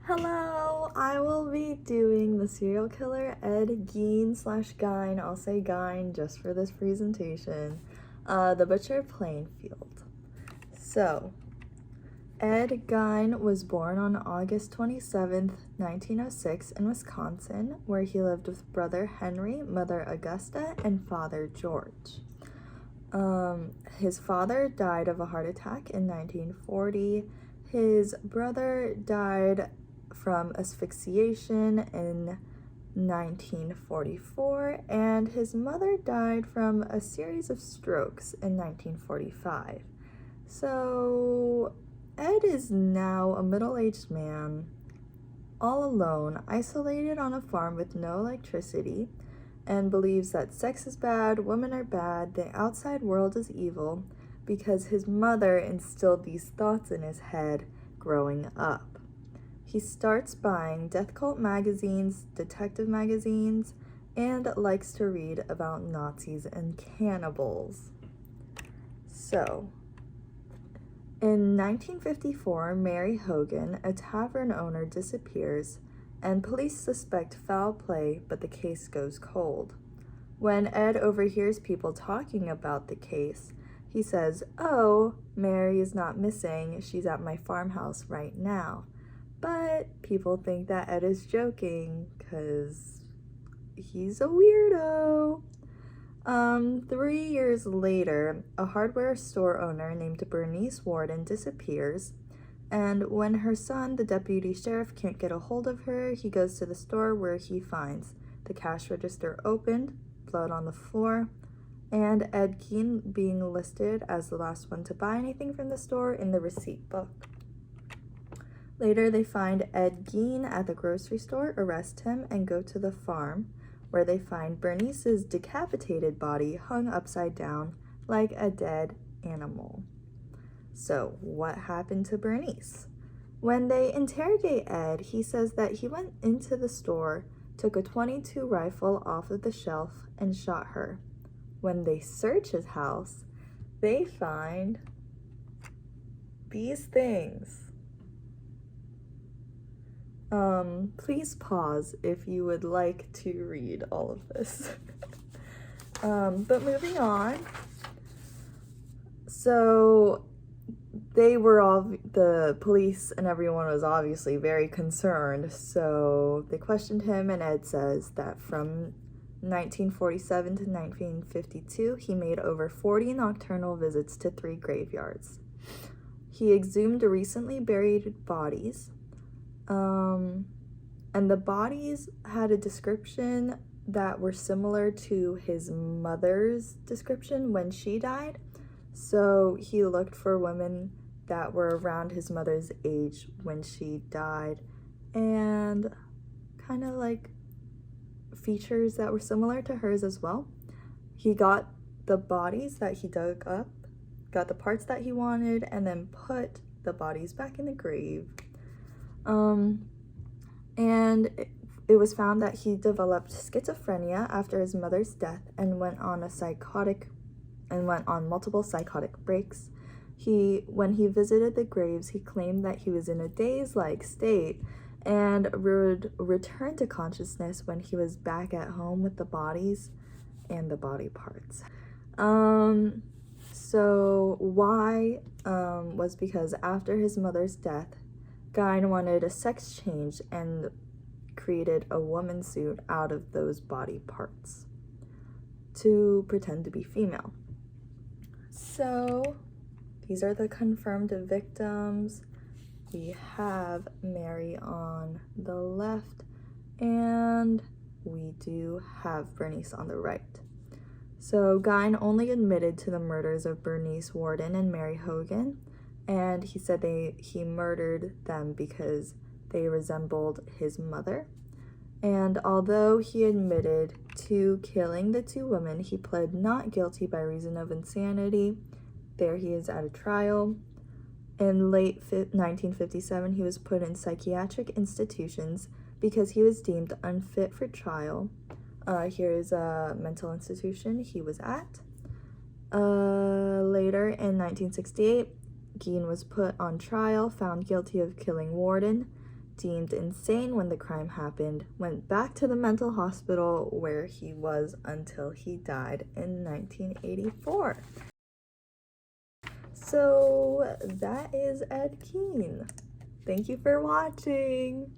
Hello, I will be doing the serial killer Ed Gein slash Gein, I'll say Gein just for this presentation, the Butcher Plainfield. So, Ed Gein was born on August 27th, 1906 in Wisconsin, where he lived with brother Henry, mother Augusta, and father George. His father died of a heart attack in 1940. His brother died from asphyxiation in 1944, and his mother died from a series of strokes in 1945. So Ed is now a middle-aged man, all alone, isolated on a farm with no electricity, and believes that sex is bad, women are bad, the outside world is evil, because his mother instilled these thoughts in his head growing up. He starts buying death cult magazines, detective magazines, and likes to read about Nazis and cannibals. So, in 1954, Mary Hogan, a tavern owner, disappears, and police suspect foul play, but the case goes cold. When Ed overhears people talking about the case, he says, "Oh, Mary is not missing, she's at my farmhouse right now." But people think that Ed is joking, because he's a weirdo. 3 years later, a hardware store owner named Bernice Warden disappears, and when her son, the deputy sheriff, can't get a hold of her, he goes to the store where he finds the cash register opened, blood on the floor, and Ed Gein being listed as the last one to buy anything from the store in the receipt book. Later, they find Ed Gein at the grocery store, arrest him, and go to the farm, where they find Bernice's decapitated body hung upside down like a dead animal. So, what happened to Bernice? When they interrogate Ed, he says that he went into the store, took a .22 rifle off of the shelf, and shot her. When they search his house, they find these things. Please pause if you would like to read all of this. But moving on. So the police and everyone was obviously very concerned. So they questioned him, and Ed says that from 1947 to 1952, he made over 40 nocturnal visits to 3 graveyards. He exhumed recently buried bodies. And the bodies had a description that were similar to his mother's description when she died. So he looked for women that were around his mother's age when she died, and kind of like features that were similar to hers as well. He got the bodies that he dug up, got the parts that he wanted, and then put the bodies back in the grave. And it was found that he developed schizophrenia after his mother's death and went on multiple psychotic breaks. When he visited the graves, he claimed that he was in a daze-like state and would return to consciousness when he was back at home with the bodies and the body parts. So why was because after his mother's death, Gein wanted a sex change and created a woman suit out of those body parts to pretend to be female. So these are the confirmed victims. We have Mary on the left, and we do have Bernice on the right. So Gein only admitted to the murders of Bernice Warden and Mary Hogan, and he said he murdered them because they resembled his mother. And although he admitted to killing the 2 women, he pled not guilty by reason of insanity. There he is at a trial. In late 1957, he was put in psychiatric institutions because he was deemed unfit for trial. Here is a mental institution he was at. Later in 1968, Gein was put on trial, found guilty of killing Warden. deemed insane when the crime happened, went back to the mental hospital where he was until he died in 1984. So that is Ed Gein. Thank you for watching.